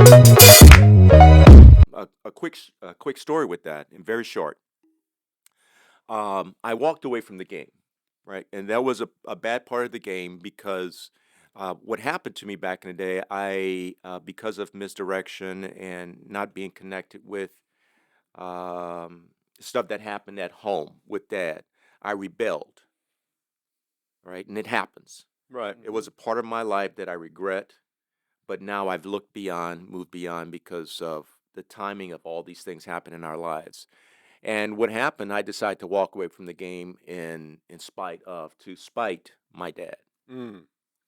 A quick story with that, and very short. I walked away from the game, right? And that was a bad part of the game because what happened to me back in the day, because of misdirection and not being connected with um, stuff that happened at home with dad, I rebelled, right? And it happens. Right. It was a part of my life that I regret, but now I've looked beyond, moved beyond because of the timing of all these things happen in our lives. And what happened, I decided to walk away from the game to spite my dad, Mm.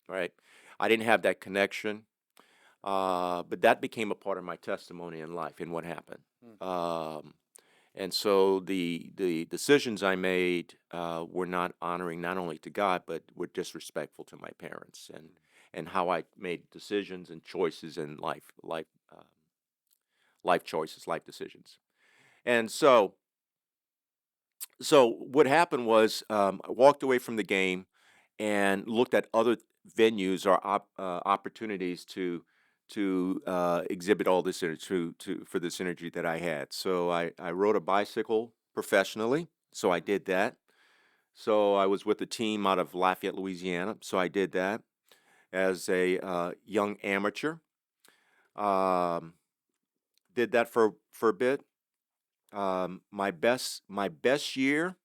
right? I didn't have that connection, but that became a part of my testimony in life and what happened. Mm. Um, and so the decisions I made were not honoring not only to God, but were disrespectful to my parents and how I made decisions and choices in life choices, life decisions. And so what happened was I walked away from the game and looked at other venues or opportunities to exhibit all this energy for this energy that I had. So I rode a bicycle professionally. So I did that. So I was with a team out of Lafayette, Louisiana. So I did that as a young amateur. Um, did that for a bit. My best year,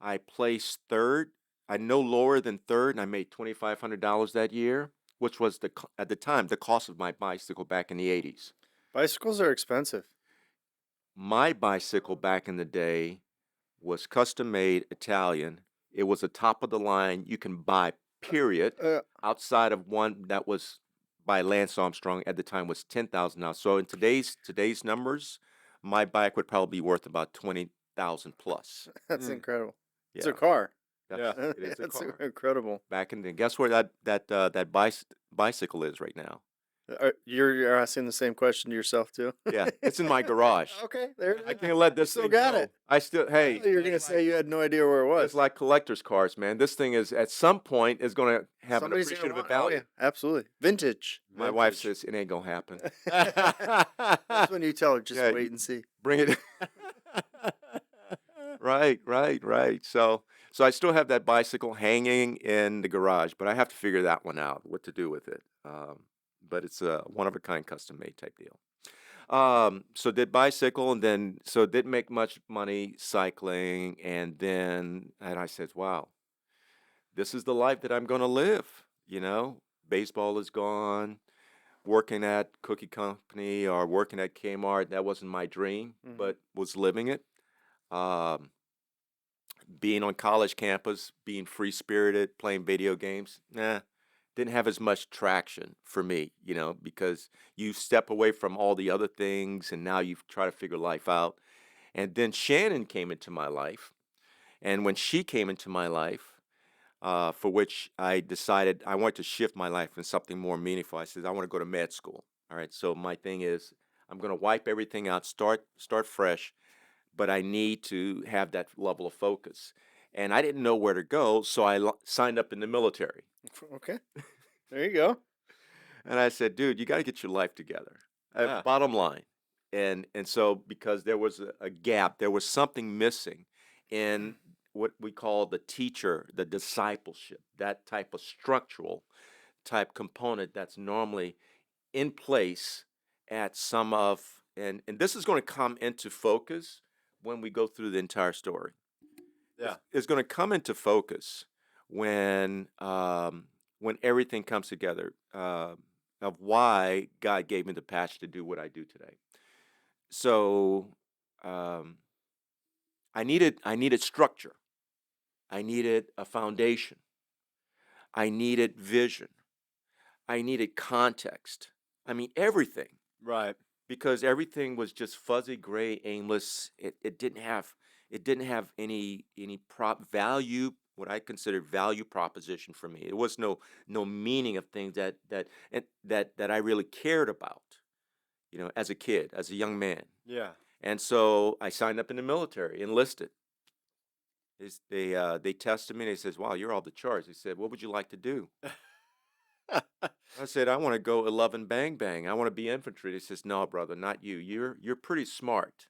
I placed third. I no lower than third, and I made $2,500 that year, which was at the time the cost of my bicycle back in the '80s. Bicycles are expensive. My bicycle back in the day was custom made Italian. It was a top of the line you can buy, period, Uh, outside of one that was by Lance Armstrong at the time was $10,000. So in today's numbers, my bike would probably be worth about 20,000 plus. that's Mm. incredible. It's a Yeah, car. Yeah. it is a That's car. incredible. Back in the guess where that bicycle is right now? You're asking the same question to yourself too. Yeah, it's in my garage. Okay, there it I is. can't let You this still thing got go. it. I still I hey, thought you were gonna say you had no idea where it it's was. like collector's cars, man. This thing is at some point is going to have an Somebody's gonna appreciative want. Oh value. yeah, absolutely. Vintage. My wife Vintage. says it ain't gonna happen. That's when you tell her just Yeah, wait and see. bring it. Right. So I still have that bicycle hanging in the garage, but I have to figure that one out, what to do with it. But it's a one of a kind, custom made type deal. So did bicycle, and then so didn't make much money cycling, and I said, wow, this is the life that I'm gonna live. Baseball is gone. Working at Cookie Company or working at Kmart, that wasn't my dream, Hmm. but was living it. Um, being on college campus, being free spirited, playing video games, nah, didn't have as much traction for me, because you step away from all the other things and now you try to figure life out. And then Shannon came into my life. And when she came into my life, for which I decided I wanted to shift my life in something more meaningful, I said, I want to go to med school. All right. So my thing is, I'm going to wipe everything out, start fresh, but I need to have that level of focus. And I didn't know where to go, so I signed up in the military. Okay, there you go. And I said, dude, you got to get your life together. Yeah. Bottom line. And so because there was a gap, there was something missing in what we call the teacher, the discipleship, that type of structural type component that's normally in place at some of and this is going to come into focus when we go through the entire story. Yeah. It's going to come into focus when everything comes together, of why God gave me the passion to do what I do today. So um, I needed structure. I needed a foundation. I needed vision. I needed context. I mean everything, Right. because everything was just fuzzy, gray, aimless. It didn't have any prop value, what I considered value proposition for me. It was no meaning of things that I really cared about, as a kid, as a young man. Yeah. And so I signed up in the military, enlisted. They tested me and they says, "Wow, you're all the charts." They said, "What would you like to do?" I said, I want to go 11 bang bang. I want to be infantry. He says, no, brother, not you. You're pretty smart.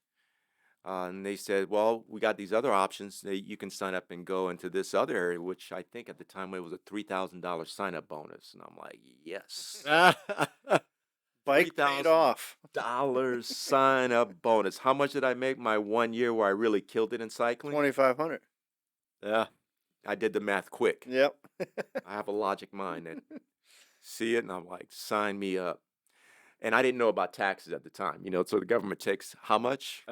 And they said, well, we got these other options. You can sign up and go into this other area, which I think at the time it was a $3,000 sign up bonus. And I'm like, yes, Bike paid off. $3,000 sign up bonus. How much did I make my 1 year where I really killed it in cycling? 2,500. Yeah, I did the math quick. Yep. I have a logic mind that see it and I'm like, sign me up. And I didn't know about taxes at the time, so the government takes how much?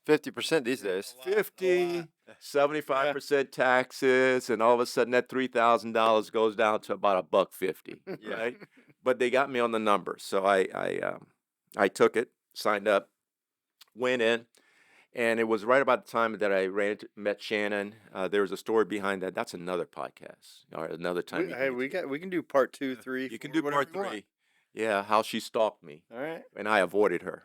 50% these days. A lot. 50, 75% taxes, and all of a sudden that $3,000 goes down to about a buck 50, Yeah. right? But they got me on the number, so I took it, signed up, went in, and it was right about the time that met Shannon. There was a story behind that. That's another podcast, or another time. Hey, we can do part 2, 3. You can 4, do whatever part you want. 3. Yeah, how she stalked me, All right. and I avoided her.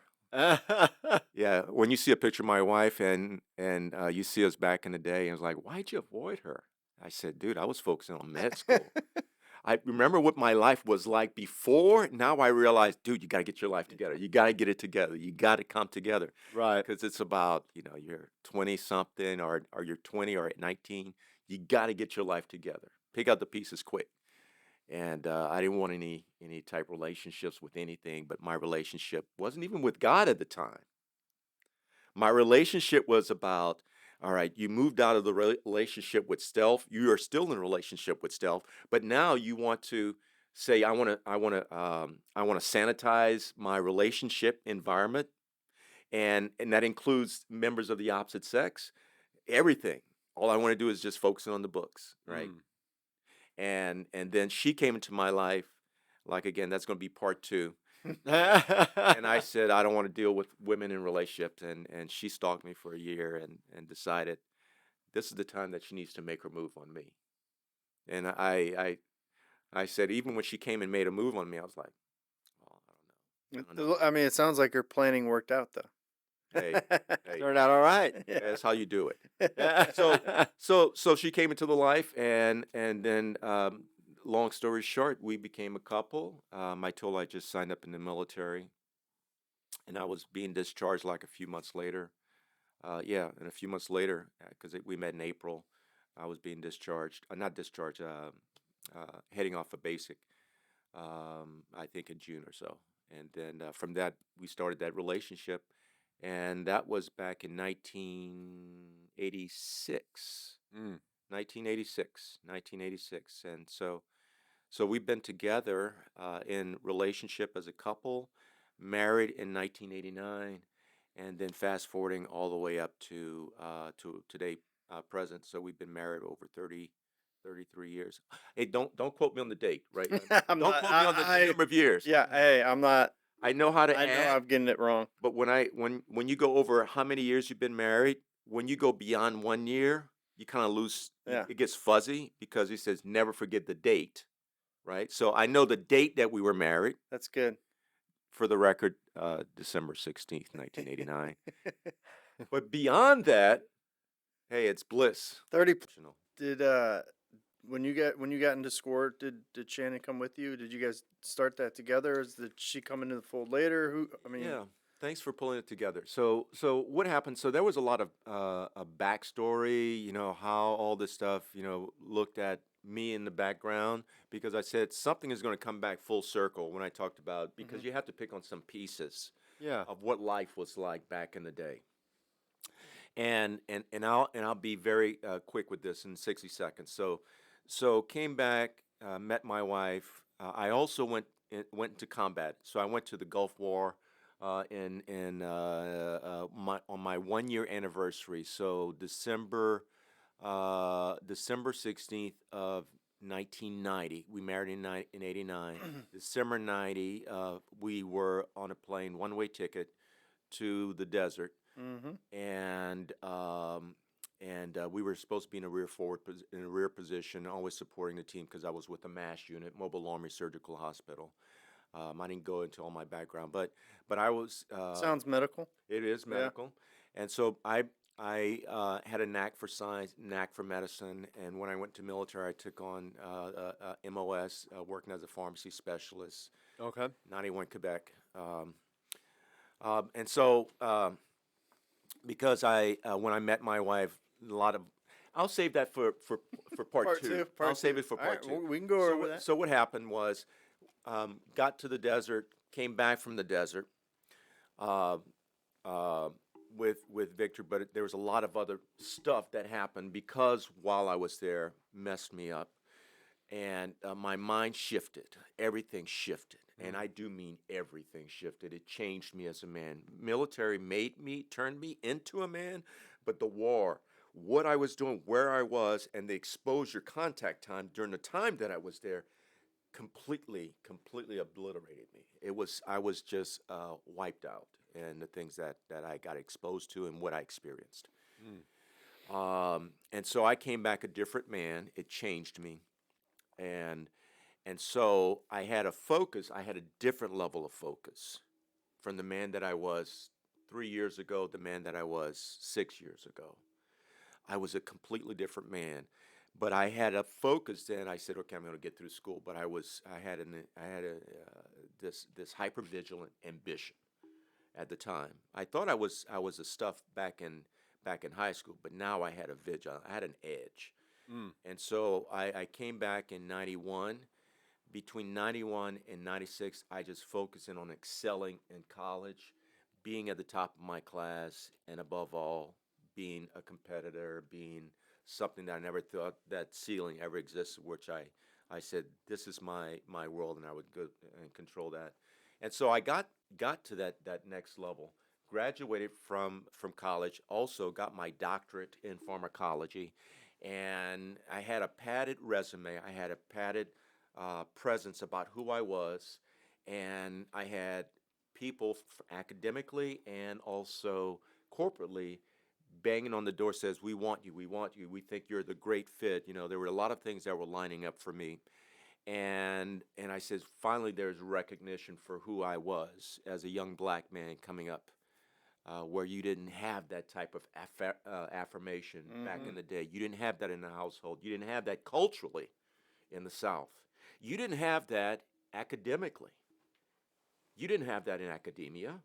Yeah, when you see a picture of my wife and you see us back in the day, and it's like, why'd you avoid her? I said, dude, I was focusing on med school. I remember what my life was like before. Now I realize, dude, you got to get your life together. You got to get it together. You got to come together Right. because it's about, you're 20 something or you're 20 or at 19. You got to get your life together. Pick out the pieces quick. And I didn't want any type relationships with anything, but my relationship wasn't even with God at the time. My relationship was about, all right, you moved out of the relationship with stealth. You are still in a relationship with stealth, but now you want to say, I want to sanitize my relationship environment, and that includes members of the opposite sex. Everything. All I want to do is just focusing on the books, right? Mm. And then she came into my life, like again, that's going to be part 2. And I said, I don't want to deal with women in relationships. And she stalked me for a year and decided this is the time that she needs to make her move on me. And I said, even when she came and made a move on me, I was like, oh, I don't know. I mean, it sounds like her planning worked out, though. Hey, Turned out all right. Yeah. that's how you do it. So she came into the life, and then long story short, we became a couple. I told her I just signed up in the military, and I was being discharged like a few months later. And a few months later, because we met in April, I was being discharged. Not discharged, heading off a basic. I think in June or so, and then from that we started that relationship, and that was back in 1986. Mm. 1986, and so we've been together in relationship as a couple, married in 1989, and then fast forwarding all the way up to today, present. So we've been married over 33 years. Hey, don't quote me on the date, right? I'm Don't not. quote me on the number of years. Yeah. Hey, I'm not. I know how to I know add, I'm getting it wrong. but when you go over how many years you've been married, when you go beyond 1 year, you kind of lose. Yeah. It gets fuzzy because he says never forget the date, right? So I know the date that we were married. That's good. For the record, December 16th, 1989. But beyond that, hey, it's bliss. 30. Did when you got into SCORE, did Shannon come with you? Did you guys start that together? Did she come into the fold later? Yeah. Thanks for pulling it together. So what happened? So there was a lot of a backstory, how all this stuff, looked at me in the background, because I said something is going to come back full circle when I talked about, because you have to pick on some pieces Yeah. of what life was like back in the day. And I'll be very quick with this in 60 seconds. So came back, met my wife. I also went into combat. So I went to the Gulf War on my 1 year anniversary. So December 16th of 1990. We married in 89. December 90, we were on a plane, one-way ticket to the desert, Mm-hmm. and we were supposed to be in a rear position, always supporting the team because I was with the MASH unit, Mobile Army Surgical Hospital. I didn't go into all my background, but I was. Sounds medical. It is Yeah. medical, and so I had a knack for science, knack for medicine, and when I went to military, I took on MOS, working as a pharmacy specialist, Okay. 91 Quebec. And so, because when I met my wife, a lot of, I'll save that for part Part two. two. I'll Part save two. it for All right, part two. we can go over that. So what happened was, got to the desert, came back from the desert, uh, uh, with Victor, but there was a lot of other stuff that happened because while I was there, messed me up, and my mind shifted. Everything shifted, and I do mean everything shifted. It changed me as a man. Military turned me into a man, but the war, what I was doing, where I was, and the exposure contact time during the time that I was there completely obliterated me. I was just wiped out, and the things that I got exposed to and what I experienced. And so I came back a different man. It changed me, and so I had a focus. I had a different level of focus from the man that I was 3 years ago, the man that I was 6 years ago. I was a completely different man. But I had a focus then. I said, okay, I'm going to get through school. But I had this hyper vigilant ambition at the time. I thought I was a stuff back in high school, but now I had a vigil. I had an edge, Mm. and so I came back in '91. Between '91 and '96, I just focused in on excelling in college, being at the top of my class, and above all, being a competitor, being something that I never thought that ceiling ever existed, which I said, this is my world, and I would go and control that. And so I got to that next level, graduated from college, also got my doctorate in pharmacology, and I had a padded resume. I had a padded presence about who I was, and I had people academically and also corporately banging on the door says, we want you, we think you're the great fit. There were a lot of things that were lining up for me, and I says, finally there's recognition for who I was as a young black man coming up, where you didn't have that type of affirmation back in the day. You didn't have that in the household. You didn't have that culturally in the South. You didn't have that academically. You didn't have that in academia.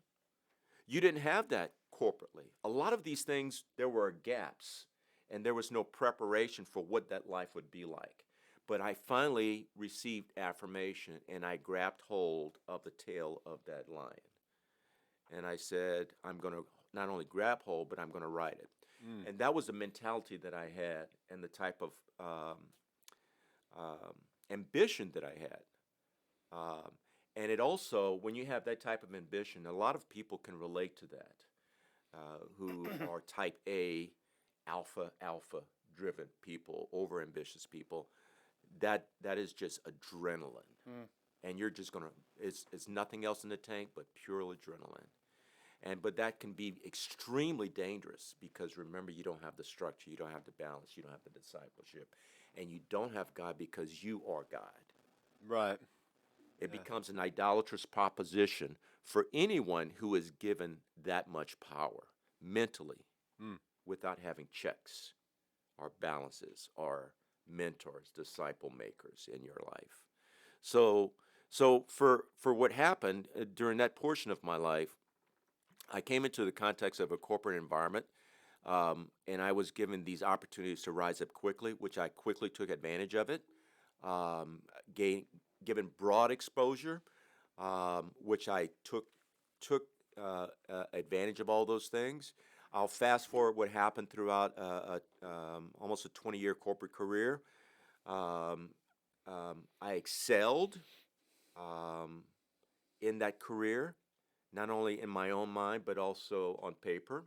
You didn't have that corporately. A lot of these things, there were gaps, and there was no preparation for what that life would be like. But I finally received affirmation, and I grabbed hold of the tail of that lion. And I said, I'm going to not only grab hold, but I'm going to ride it. Mm. And that was the mentality that I had and the type of um, ambition that I had. Um, and it also, when you have that type of ambition, a lot of people can relate to that, who are type A, alpha driven people, over ambitious people. That is just adrenaline, Mm. and you're just gonna. It's nothing else in the tank but pure adrenaline. But that can be extremely dangerous because remember, you don't have the structure, you don't have the balance, you don't have the discipleship, and you don't have God because you are God. Right. It Yeah. becomes an idolatrous proposition for anyone who is given that much power mentally Mm. without having checks or balances or mentors, disciple makers in your life. So, for what happened during that portion of my life, I came into the context of a corporate environment, and I was given these opportunities to rise up quickly, which I quickly took advantage of it. Um, gain, Given broad exposure, which I took advantage of all those things. I'll fast forward what happened throughout almost a 20-year corporate career. Um, I excelled um, in that career, not only in my own mind, but also on paper.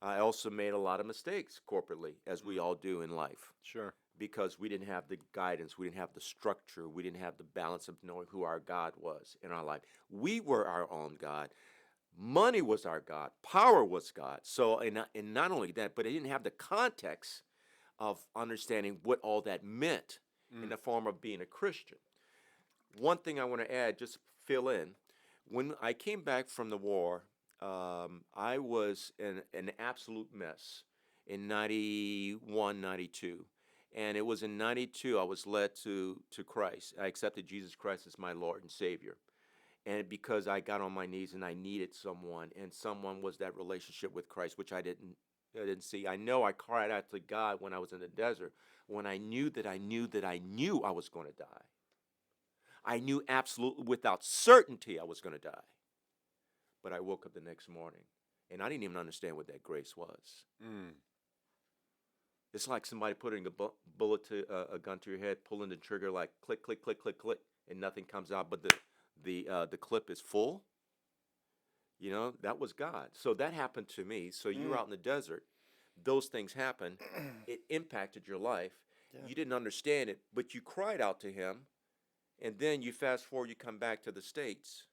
I also made a lot of mistakes corporately, as we all do in life, Sure. because we didn't have the guidance, we didn't have the structure, we didn't have the balance of knowing who our God was in our life. We were our own God. Money was our God. Power was God. So, and not only that, but it didn't have the context of understanding what all that meant in Mm. the form of being a Christian. One thing I want to add, just fill in, when I came back from the war, I was an absolute mess in 91, 92. And it was in 92 I was led to Christ. I accepted Jesus Christ as my Lord and Savior. And because I got on my knees and I needed someone, and someone was that relationship with Christ, which I didn't see. I know I cried out to God when I was in the desert, when I knew that I knew that I knew I was going to die. I knew absolutely without certainty I was going to die. But I woke up the next morning, and I didn't even understand what that grace was. Mm. It's like somebody putting a gun to your head, pulling the trigger, like click, click, click, click, click, and nothing comes out, but the clip is full. You know, that was God. So that happened to me. So you're Mm. out in the desert. Those things happen. It impacted your life. Yeah. You didn't understand it, but you cried out to Him, and then you fast forward. You come back to the States.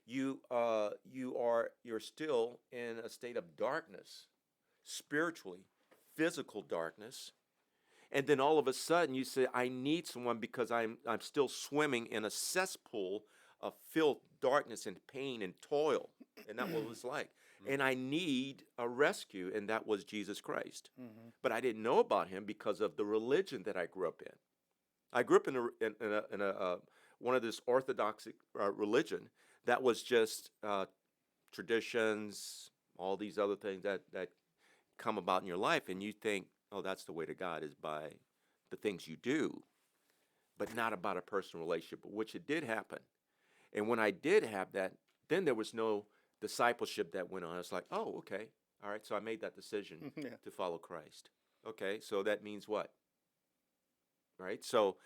You're still in a state of darkness, spiritually, physical darkness. And then all of a sudden you say, I need someone because I'm still swimming in a cesspool of filth, darkness, and pain and toil. And that's what it was like. And I need a rescue, and that was Jesus Christ. Mm-hmm. But I didn't know about Him because of the religion that I grew up in. I grew up in one of this Orthodox religion that was just traditions, all these other things that come about in your life, and you think, oh, that's the way to God is by the things you do, but not about a personal relationship, which it did happen. And when I did have that, then there was no discipleship that went on. I was like, oh, okay, all right. So I made that decision Yeah. to follow Christ. Okay, so that means what? Right? So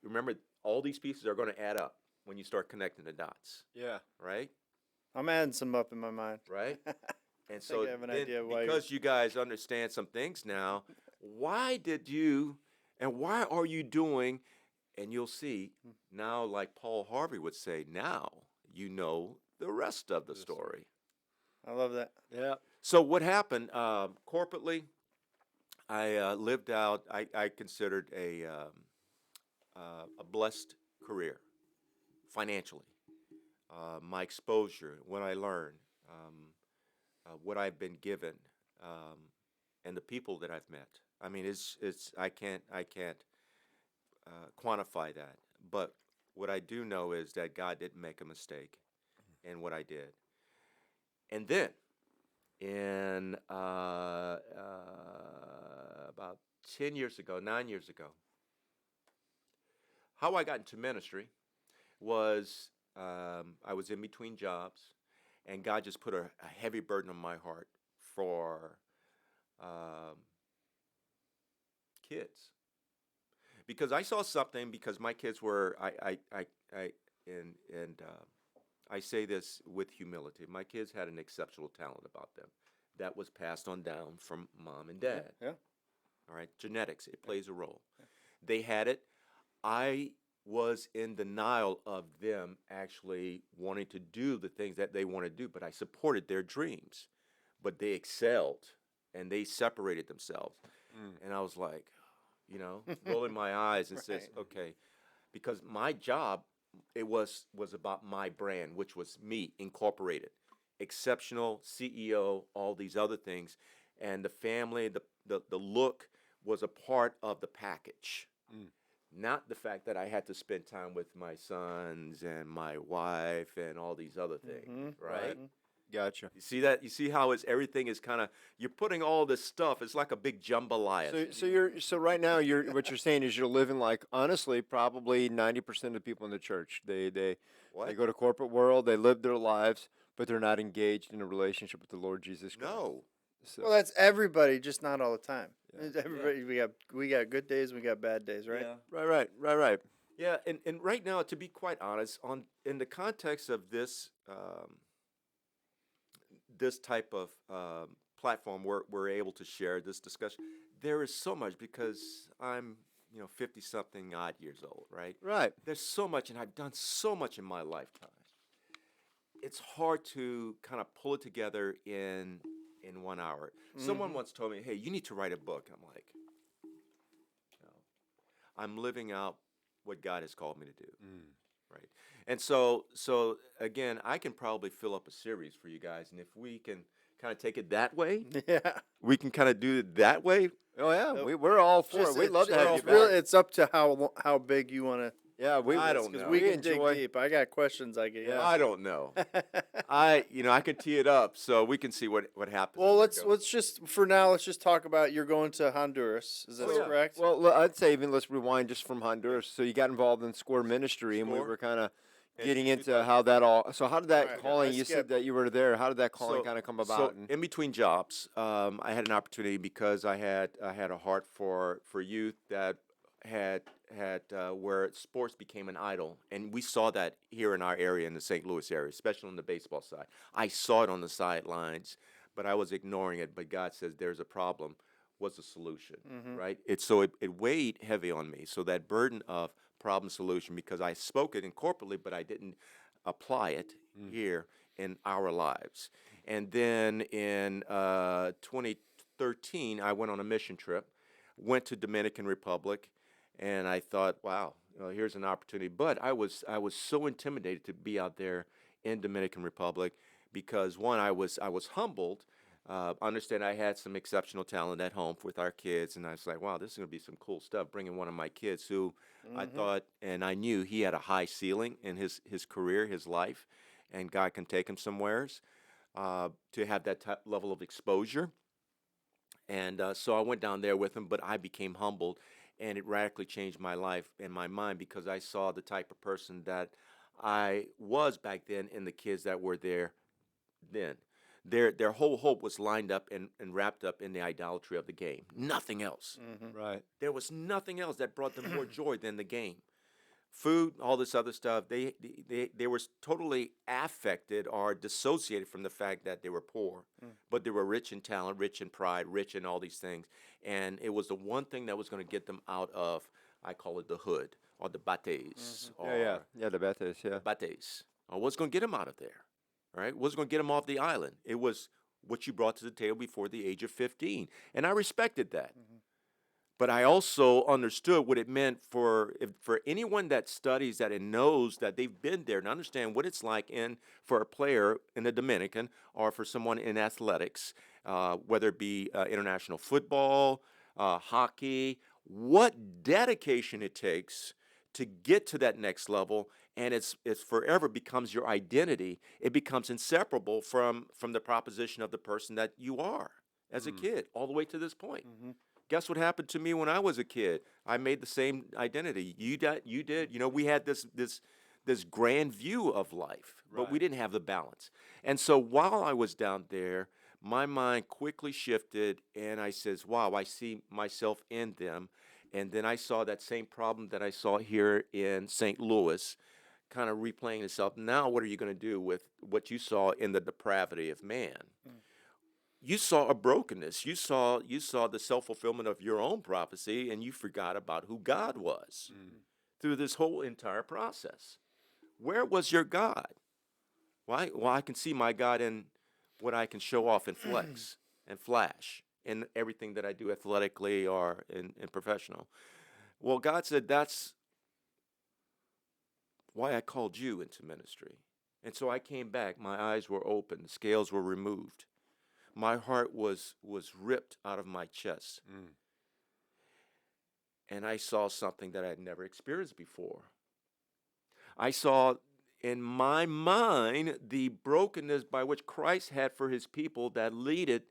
remember, all these pieces are going to add up when you start connecting the dots, Yeah. right? I'm adding some up in my mind. Right? And I so have an then, idea why because you guys understand some things now, why did you and why are you doing, and you'll see now, like Paul Harvey would say, now you know the rest of the Yes. story. I love that. Yeah. So what happened corporately? I lived out. I considered a blessed career financially. My exposure, what I learned, what I've been given, and the people that I've met. I mean, it's I can't quantify that. But what I do know is that God didn't make a mistake in what I did. And then in about 10 years ago, 9 years ago, how I got into ministry was I was in between jobs, and God just put a heavy burden on my heart for um, kids, because I saw something. Because my kids were I and I say this with humility. My kids had an exceptional talent about them that was passed on down from mom and dad. Yeah. All right, genetics, it plays a role. They had it. I was in denial of them actually wanting to do the things that they want to do, but I supported their dreams. But they excelled and they separated themselves. Mm. And I was like, rolling my eyes and says, Right. okay, because my job, it was about my brand, which was me incorporated, exceptional CEO, all these other things, and the family, the look was a part of the package, Mm. not the fact that I had to spend time with my sons and my wife and all these other things, Mhm. right? Mhm. Gotcha. You see that? You see how everything is kind of, you're putting all this stuff. It's like a big jambalaya. So right now what you're saying is you're living like, honestly, probably 90% of the people in the church. They What? go to corporate world, they live their lives, but they're not engaged in a relationship with the Lord Jesus Christ. No. So Well, that's everybody, just not all the time. Yeah. It's everybody. We got good days. We got bad days, right? right. Yeah, and right now, to be quite honest, in the context of this type of platform where we're able to share this discussion, there is so much because I'm 50 something odd years old, right? Right. There's so much, and I've done so much in my lifetime. It's hard to kind of pull it together in 1 hour. Someone Mhm. once told me, "Hey, you need to write a book." I'm like, no, I'm living out what God has called me to do. Mm. right. And so again, I can probably fill up a series for you guys, and if we can kind of take it that way, Yeah. we can kind of do it that way. Oh yeah, Uh, we're all for Just it. We'd love to have you it's really back. it's up to how big you want to Yeah, we I do this don't because know. we we can dig enjoy. deep. I got questions I could Yeah. I ask. don't know. I could tee it up so we can see what happens. Well, as I go. let's just for now let's just talk about you're going to Honduras. Is that Oh, yeah. correct? Well, I'd say even let's rewind just from Honduras. So you got involved in Score Ministry, and we Score. were kind of And getting into 2000 how that all. So how did that Alright, calling? I You said skipped. that you were there. How did that calling So, kind of come so about? And in between jobs, I had an opportunity because I had a heart for youth that had where sports became an idol, and we saw that here in our area, in the St. Louis area, especially on the baseball side. I saw it on the sidelines, but I was ignoring it. But God says there's a problem. What's the solution, Mm-hmm. right? It weighed heavy on me. So that burden of problem solution, because I spoke it in corporately, but I didn't apply it Mm. here in our lives. And then in 2013, I went on a mission trip, went to Dominican Republic, and I thought, wow, here's an opportunity. But I was so intimidated to be out there in Dominican Republic because one, I was humbled. Understand I had some exceptional talent at home with our kids, and I was like, wow, this is going to be some cool stuff. Bringing one of my kids who I Mm-hmm. thought and I knew he had a high ceiling in his career, his life, and God can take him somewheres to have that level of exposure. And so I went down there with him, but I became humbled, and it radically changed my life and my mind because I saw the type of person that I was back then and the kids that were there then. Their whole hope was lined up and wrapped up in the idolatry of the game. Nothing else. Mm-hmm. right. There was nothing else that brought them more joy than the game. Food, all this other stuff, they were totally affected or dissociated from the fact that they were poor, Mm. but they were rich in talent, rich in pride, rich in all these things, and it was the one thing that was going to get them out of, I call it the hood or the bates Mm-hmm. Yeah, yeah, or yeah. The Beth is yeah. bates, or what's going to get them out of there, right? What's going to get them off the island? It was what you brought to the table before the age of 15, and I respected that. Mm-hmm. But I also understood what it meant for anyone that studies that and knows that they've been there and understand what it's like for a player in the Dominican or for someone in athletics, whether it be international football, hockey, what dedication it takes to get to that next level, and it's forever becomes your identity. It becomes inseparable from the proposition of the person that you are as a Mm. kid, all the way to this point. Mm-hmm. Guess what happened to me when I was a kid? I made the same identity. You did. You did. We had this grand view of life, but we Right. didn't have the balance. And so while I was down there, my mind quickly shifted, and I says, "Wow, I see myself in them." And then I saw that same problem that I saw here in St. Louis, kind of replaying itself. Now, what are you going to do with what you saw in the depravity of man? Mm. You saw a brokenness. You saw the self-fulfillment of your own prophecy, and you forgot about who God was Mm. through this whole entire process. Where was your God? Why? Well, I can see my God in what I can show off and flex and flash in everything that I do athletically or in professional. Well, God said that's why I called you into ministry. And so I came back. My eyes were open. The scales were removed. My heart was ripped out of my chest, Mm. and I saw something that I had never experienced before. I saw in my mind the brokenness by which Christ had for his people that lead it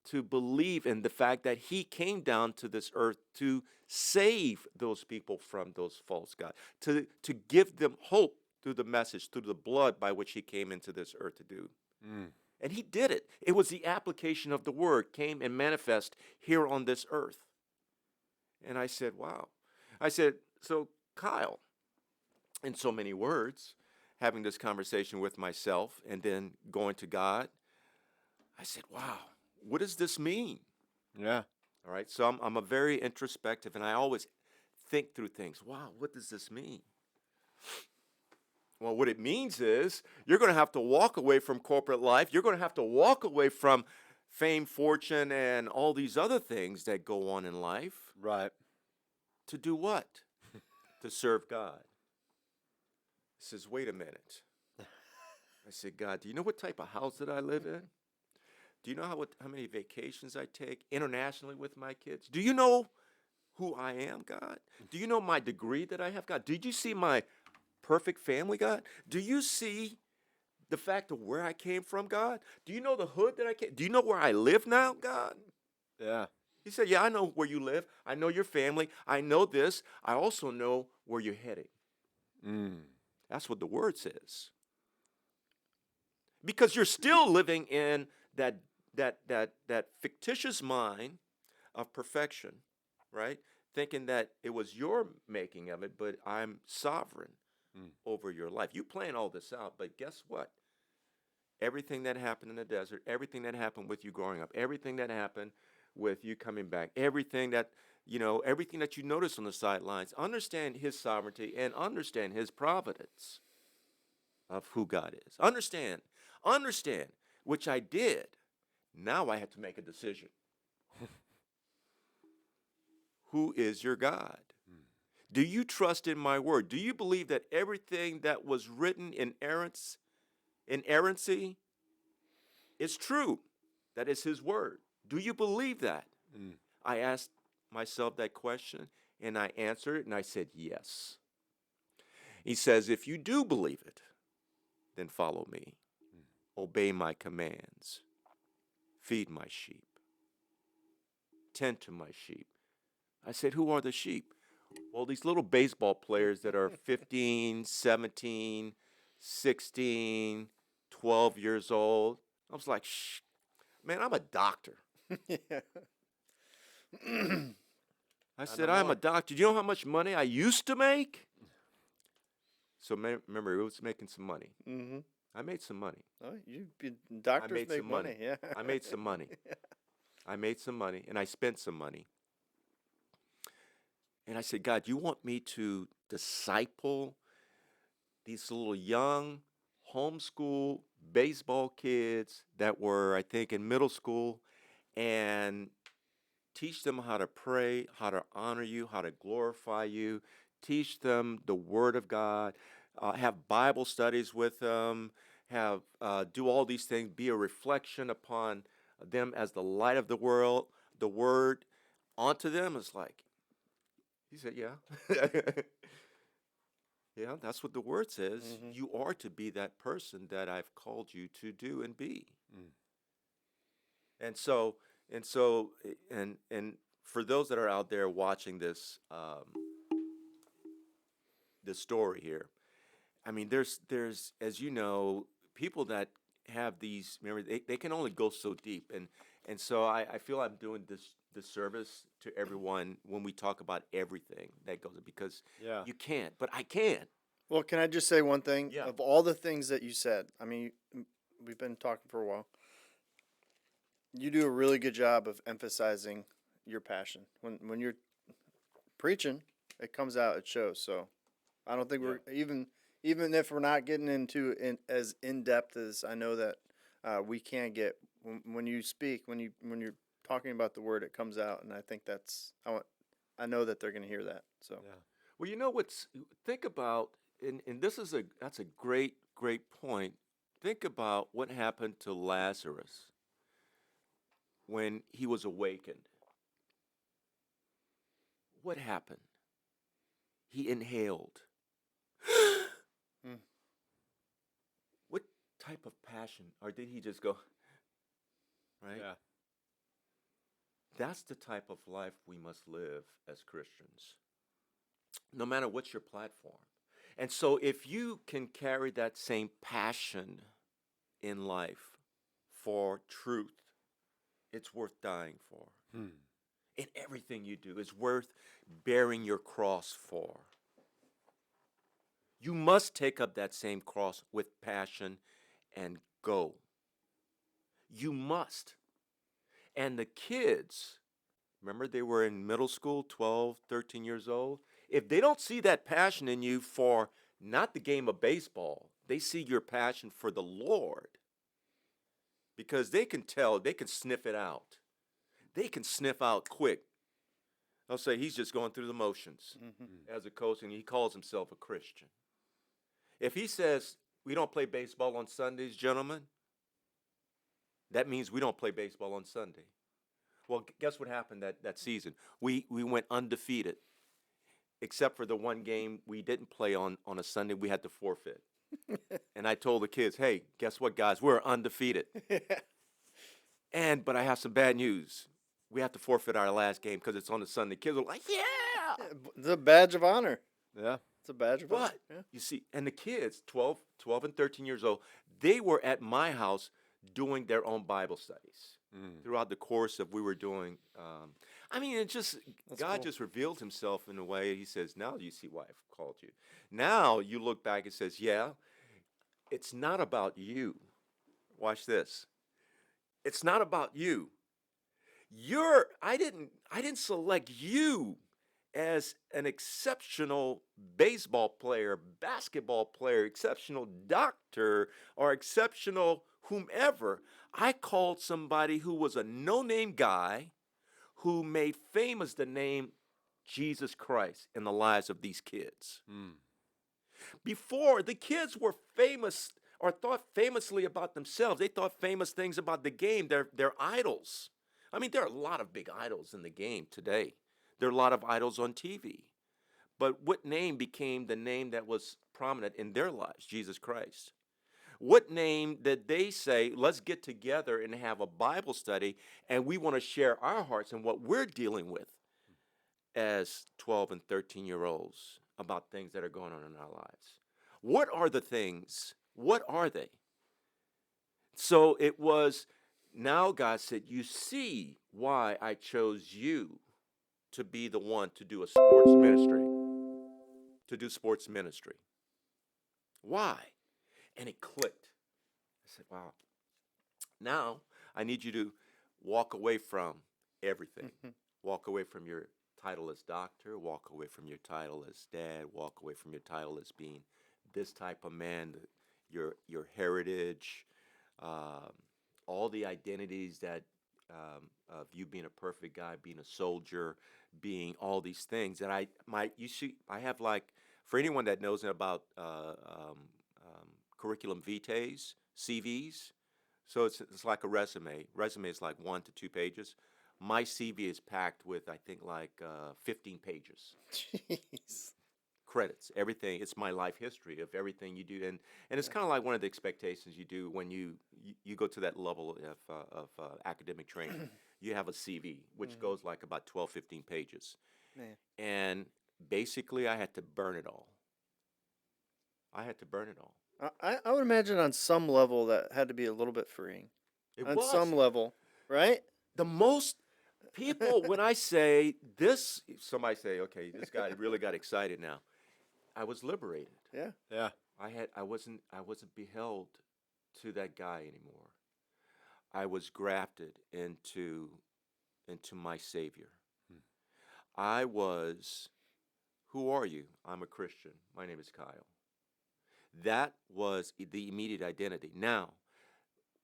to believe in the fact that he came down to this earth to save those people from those false gods, to give them hope through the message, through the blood by which he came into this earth to do. Mm. And he did it. It was the application of the word came and manifest here on this earth. And I said, wow. I said, so Kyle, in so many words, having this conversation with myself and then going to God, I said, wow, what does this mean? Yeah. All right. So I'm a very introspective and I always think through things. Wow, what does this mean? Well, what it means is you're going to have to walk away from corporate life. You're going to have to walk away from fame, fortune, and all these other things that go on in life Right. to do what? To serve God. says, wait a minute. I said, God, do you know what type of house that I live in? Do you know how many vacations I take internationally with my kids? Do you know who I am, God? Do you know my degree that I have, God? Did you see my perfect family, God? Do you see the fact of where I came from, God? Do you know the hood that I came? Do you know where I live now, God? Yeah. He said, yeah, I know where you live. I know your family. I know this. I also know where you're heading. Mm. That's what the word says. Because you're still living in that fictitious mind of perfection, right? Thinking that it was your making of it, but I'm sovereign Mm. over your life. You plan all this out, but guess what? Everything that happened in the desert, everything that happened with you growing up, everything that happened with you coming back, everything that everything that you notice on the sidelines, understand his sovereignty and understand his providence of who God is. Understand, which I did. Now I have to make a decision. Who is your God? Mm. Do you trust in my word? Do you believe that everything that was written in inerrancy is true? That is his word. Do you believe that? Mm. I asked myself that question and I answered it and I said yes. He says, if you do believe it, then follow me. Obey my commands. Feed my sheep. Tend to my sheep. I said, who are the sheep? Well, these little baseball players that are 15, 17, 16, 12 years old. I was like, shh, man, I'm a doctor. Yeah. I Not said, no I'm a more. doctor. Do you know how much money I used to make? So remember, it was making some money. Mm-hmm. I made some money. Oh, I doctors made make some money. money. Yeah. I made some money. I made some money, and I spent some money. And I said, God, you want me to disciple these little young homeschool baseball kids that were, I think, in middle school and teach them how to pray, how to honor you, how to glorify you, teach them the Word of God, have Bible studies with them, have do all these things, be a reflection upon them as the light of the world, the Word onto them. It's like, he said, yeah. Yeah, that's what the word says. Mm-hmm. You are to be that person that I've called you to do and be. Mm. And so, and for those that are out there watching this story here, I mean, there's as you know, people that have these memories, they can only go so deep, and so I feel I'm doing this service to everyone when we talk about everything that goes because Yeah. you can't, but I can. Well, can I just say one thing? Yeah. Of all the things that you said, I mean, we've been talking for a while. You do a really good job of emphasizing your passion. When you're preaching, it comes out, it shows. So I don't think Yeah. we're even if we're not getting into as in depth as I know that we can get when you speak when you're talking about the word, it comes out, and I think I know that they're going to hear that. So Yeah. Well, you know think about, and that's a great point. Think about what happened to Lazarus when he was awakened. What happened? He inhaled. Mm. What type of passion? Or did he just go, right? Yeah. That's the type of life we must live as Christians, no matter what's your platform. And so if you can carry that same passion in life for truth, it's worth dying for. Hmm. In everything you do, it's worth bearing your cross for. You must take up that same cross with passion and go. You must. And the kids, remember they were in middle school, 12, 13 years old? If they don't see that passion in you for not the game of baseball, they see your passion for the Lord. Because they can tell, they can sniff it out. They can sniff out quick. They'll say he's just going through the motions hmm Mm. as a coach, and he calls himself a Christian. If he says we don't play baseball on Sundays, gentlemen, that means we don't play baseball on Sunday. Well, guess what happened that season? We went undefeated, except for the one game we didn't play on a Sunday. We had to forfeit. And I told the kids, hey, guess what, guys? We're undefeated. But I have some bad news. We have to forfeit our last game because it's on a Sunday. Kids were like, yeah. It's a badge of honor. Yeah. It's a badge of honor. But Yeah. you see, and the kids, 12 and 13 years old, they were at my house doing their own Bible studies throughout the course of we were doing. I mean, it just That's God cool. just revealed Himself in a way. He says, "Now you see why I've called you." Now you look back and says, "Yeah, it's not about you." Watch this. It's not about you. I didn't select you as an exceptional baseball player, basketball player, exceptional doctor, or exceptional whomever. I called somebody who was a no-name guy who made famous the name Jesus Christ in the lives of these kids. Before, the kids were famous or thought famously about themselves. They thought famous things about the game, their idols. I mean, there are a lot of big idols in the game today. There are a lot of idols on TV. But what name became the name that was prominent in their lives? Jesus Christ. What name did they say, let's get together and have a Bible study, and we want to share our hearts and what we're dealing with as 12 and 13-year-olds about things that are going on in our lives? What are the things? What are they? So it was, now God said, you see why I chose you to be the one to do a sports ministry, to do sports ministry. Why? And it clicked. I said, wow. Now I need you to walk away from everything. Walk away from your title as doctor, walk away from your title as dad, walk away from your title as being this type of man, your heritage, all the identities that of you being a perfect guy, being a soldier, being all these things that you see, I have, like, for anyone that knows about curriculum vitaes, CVs. So it's like a resume. Resume is like 1 to 2 pages. My CV is packed with, I think, like 15 pages. Jeez. Credits, everything. It's my life history of everything you do, and it's kind of like one of the expectations you do when you go to that level of academic training. You have a CV, which goes like about 12, 15 pages, Man. and basically I had to burn it all. I had to burn it all. I would imagine on some level that had to be a little bit freeing. It On was some level, right? the most people when I say this. Somebody say, "Okay, this guy really got excited now." I was liberated. Yeah. Yeah. I wasn't beheld to that guy anymore. I was grafted into my Savior. I was, who are you? I'm a Christian. My name is Kyle. That was the immediate identity. Now,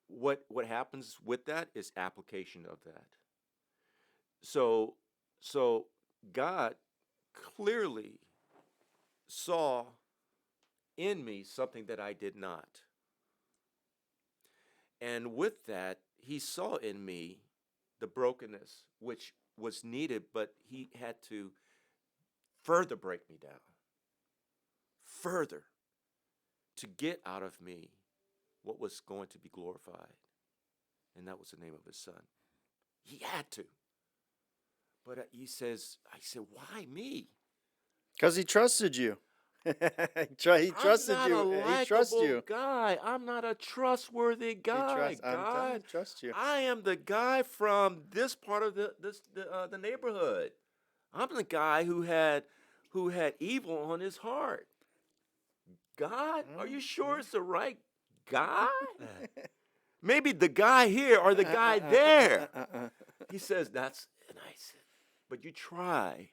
what happens with that is application of that. So God clearly saw in me something that I did not. And with that, He saw in me the brokenness which was needed, but He had to further break me down, further, to get out of me what was going to be glorified. And that was the name of His Son. He had to. But I said, why me? Because he trusted you. He trusted I'm not you. a He trusts likable you. guy. I'm not a trustworthy guy. I'm telling you, God, he trusts you. I am the guy from this part of the neighborhood. I'm the guy who had evil on his heart. God, are you sure it's the right guy? Maybe the guy here or the guy there. He says, and I said, but you try.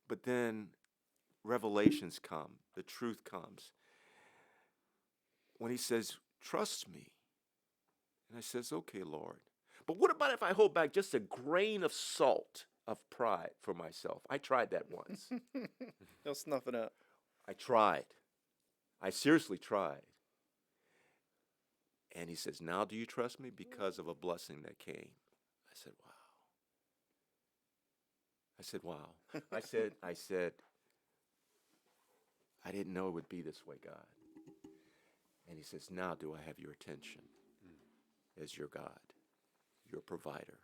But then revelations come, the truth comes. When He says, trust me. And I says, okay, Lord. But what about if I hold back just a grain of salt of pride for myself? I tried that once. He'll snuff it up. I tried. I seriously tried. And he says, now do you trust me? Because of a blessing that came. I said, wow. I said, wow. I said, I didn't know it would be this way, God. And he says, now do I have your attention as your God, your provider?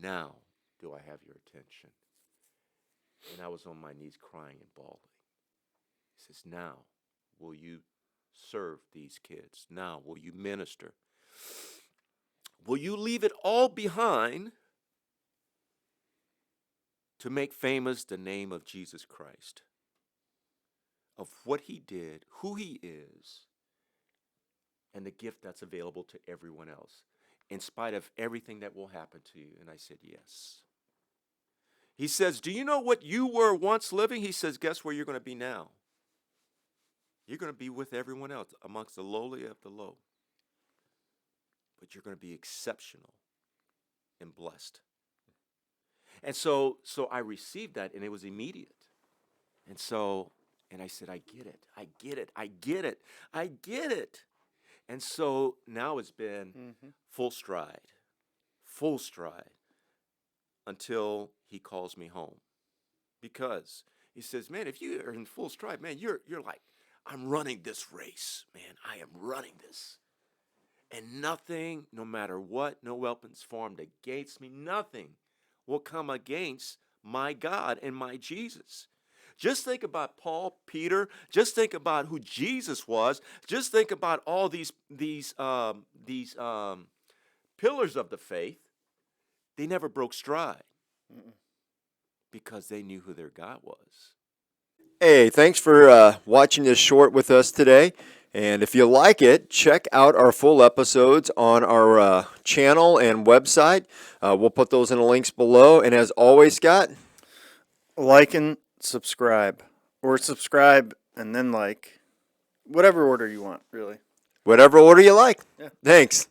Now do I have your attention? And I was on my knees crying and bawling. He says, now will you serve these kids? Now will you minister? Will you leave it all behind to make famous the name of Jesus Christ? Of what he did, who he is, and the gift that's available to everyone else, in spite of everything that will happen to you. And I said, yes. He says, do you know what you were once living? He says, guess where you're going to be now? You're going to be with everyone else, amongst the lowly of the low. But you're going to be exceptional and blessed. And so I received that, and it was immediate. And I said, I get it. I get it. I get it. I get it. And so now it's been full stride until he calls me home. Because he says, man, if you are in full stride, man, you're like, I'm running this race, man. I am running this. And nothing, no matter what, no weapons formed against me, nothing will come against my God and my Jesus. Just think about Paul, Peter. Just think about who Jesus was. Just think about all these pillars of the faith. They never broke stride because they knew who their God was. Hey, thanks for watching this short with us today. And if you like it, check out our full episodes on our channel and website. We'll put those in the links below. And as always, Scott, Like and subscribe. Or subscribe and then like. Whatever order you want, really. whatever order you like. Yeah. Thanks.